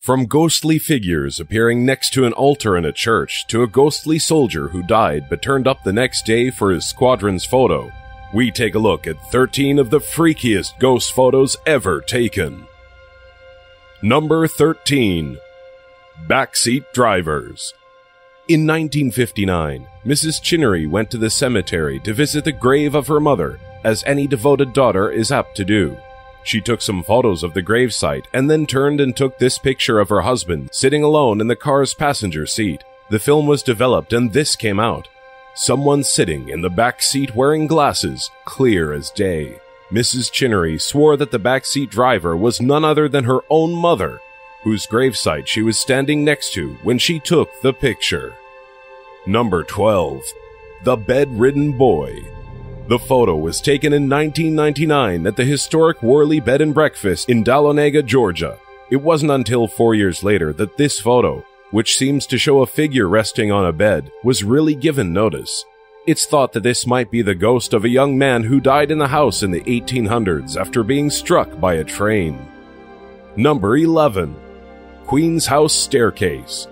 From ghostly figures appearing next to an altar in a church to a ghostly soldier who died but turned up the next day for his squadron's photo, we take a look at 13 of the freakiest ghost photos ever taken. Number 13. Backseat Drivers. In 1959, Mrs. Chinnery went to the cemetery to visit the grave of her mother, as any devoted daughter is apt to do. She took some photos of the gravesite and then turned and took this picture of her husband sitting alone in the car's passenger seat. The film was developed and this came out. Someone sitting in the back seat wearing glasses, clear as day. Mrs. Chinnery swore that the backseat driver was none other than her own mother, whose gravesite she was standing next to when she took the picture. Number 12. The Bedridden Boy. The photo was taken in 1999 at the historic Worley Bed and Breakfast in Dahlonega, Georgia. It wasn't until 4 years later that this photo, which seems to show a figure resting on a bed, was really given notice. It's thought that this might be the ghost of a young man who died in the house in the 1800s after being struck by a train. Number 11. Queen's House Staircase.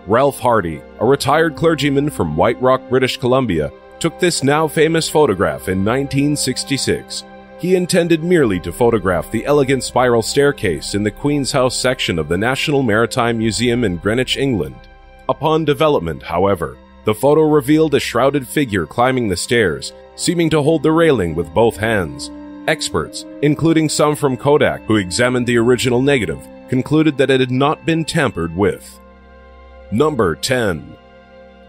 Ralph Hardy, a retired clergyman from White Rock, British Columbia, took this now famous photograph in 1966. He intended merely to photograph the elegant spiral staircase in the Queen's House section of the National Maritime Museum in Greenwich, England. Upon development, however, the photo revealed a shrouded figure climbing the stairs, seeming to hold the railing with both hands. Experts, including some from Kodak who examined the original negative, concluded that it had not been tampered with. Number 10.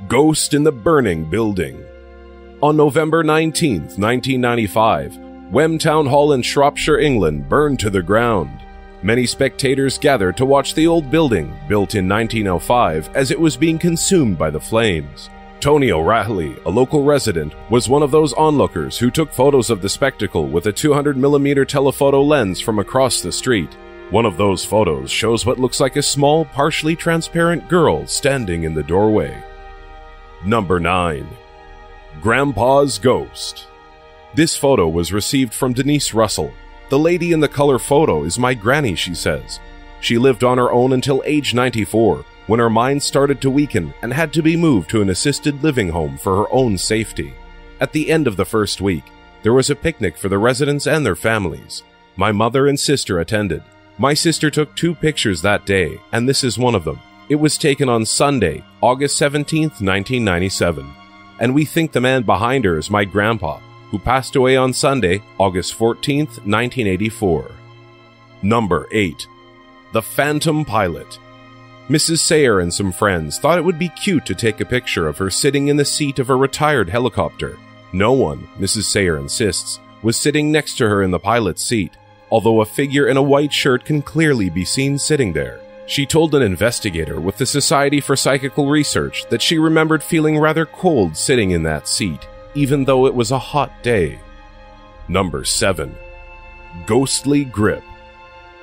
Ghost in the Burning Building. On November 19, 1995, Wem Town Hall in Shropshire, England burned to the ground. Many spectators gathered to watch the old building, built in 1905, as it was being consumed by the flames. Tony O'Reilly, a local resident, was one of those onlookers who took photos of the spectacle with a 200mm telephoto lens from across the street. One of those photos shows what looks like a small, partially transparent girl standing in the doorway. Number 9. Grandpa's Ghost. This photo was received from Denise Russell. The lady in the color photo is my granny, she says. She lived on her own until age 94, when her mind started to weaken and had to be moved to an assisted living home for her own safety. At the end of the first week, there was a picnic for the residents and their families. My mother and sister attended. My sister took 2 pictures that day, and this is one of them. It was taken on Sunday, August 17, 1997. And we think the man behind her is my grandpa, who passed away on Sunday, August 14, 1984. Number 8. The Phantom Pilot. Mrs. Sayer and some friends thought it would be cute to take a picture of her sitting in the seat of a retired helicopter. No one, Mrs. Sayer insists, was sitting next to her in the pilot's seat, although a figure in a white shirt can clearly be seen sitting there. She told an investigator with the Society for Psychical Research that she remembered feeling rather cold sitting in that seat, even though it was a hot day. Number 7. Ghostly Grip.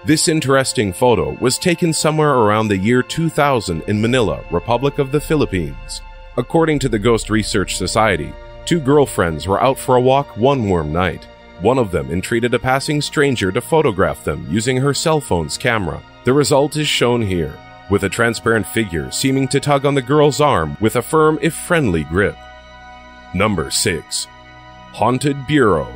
This interesting photo was taken somewhere around the year 2000 in Manila, Republic of the Philippines. According to the Ghost Research Society, 2 girlfriends were out for a walk one warm night. One of them entreated a passing stranger to photograph them using her cell phone's camera. The result is shown here, with a transparent figure seeming to tug on the girl's arm with a firm if friendly grip. Number 6. Haunted Bureau.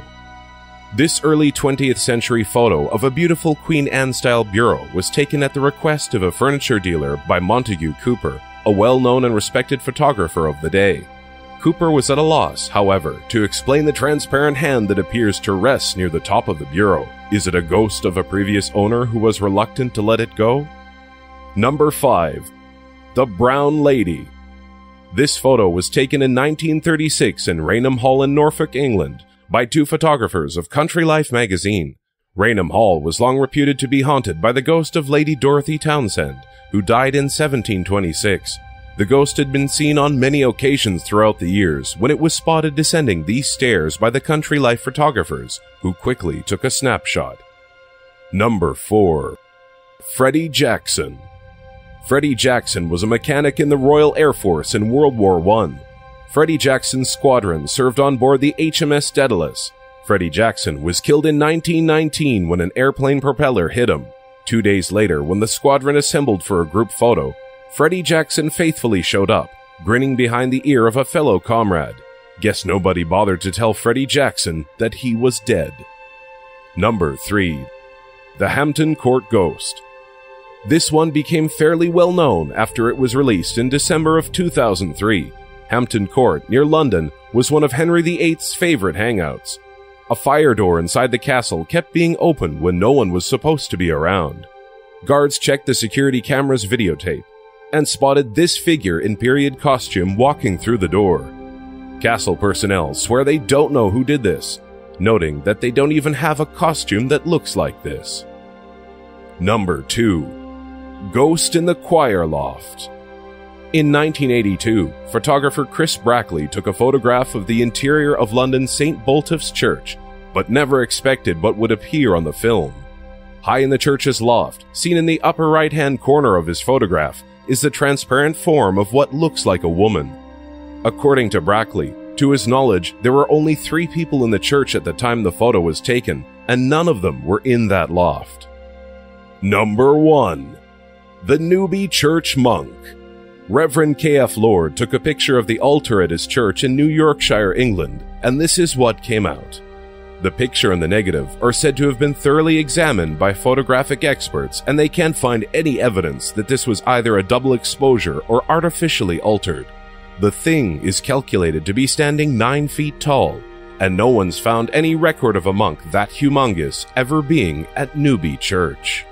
This early 20th century photo of a beautiful Queen Anne-style bureau was taken at the request of a furniture dealer by Montague Cooper, a well-known and respected photographer of the day. Cooper was at a loss, however, to explain the transparent hand that appears to rest near the top of the bureau. Is it a ghost of a previous owner who was reluctant to let it go? Number 5. The Brown Lady. This photo was taken in 1936 in Raynham Hall in Norfolk, England, by 2 photographers of Country Life magazine. Raynham Hall was long reputed to be haunted by the ghost of Lady Dorothy Townshend, who died in 1726. The ghost had been seen on many occasions throughout the years when it was spotted descending these stairs by the Country Life photographers, who quickly took a snapshot. Number 4. Freddie Jackson. Freddie Jackson was a mechanic in the Royal Air Force in World War I. Freddie Jackson's squadron served on board the HMS Daedalus. Freddie Jackson was killed in 1919 when an airplane propeller hit him. 2 days later, when the squadron assembled for a group photo, Freddie Jackson faithfully showed up, grinning behind the ear of a fellow comrade. Guess nobody bothered to tell Freddie Jackson that he was dead. Number 3. The Hampton Court Ghost. This one became fairly well known after it was released in December of 2003. Hampton Court, near London, was one of Henry VIII's favorite hangouts. A fire door inside the castle kept being opened when no one was supposed to be around. Guards checked the security camera's videotape and spotted this figure in period costume walking through the door. Castle personnel swear they don't know who did this, noting that they don't even have a costume that looks like this. Number 2. Ghost in the Choir Loft. In 1982, photographer Chris Brackley took a photograph of the interior of London's St. Botolph's Church, but never expected what would appear on the film. High in the church's loft, seen in the upper right-hand corner of his photograph, is the transparent form of what looks like a woman. According to Brackley, to his knowledge, there were only 3 people in the church at the time the photo was taken, and none of them were in that loft. Number 1. The Newby Church Monk. Reverend K.F. Lord took a picture of the altar at his church in New Yorkshire, England, and this is what came out. The picture and the negative are said to have been thoroughly examined by photographic experts, and they can't find any evidence that this was either a double exposure or artificially altered. The thing is calculated to be standing 9 feet tall, and no one's found any record of a monk that humongous ever being at Newby Church.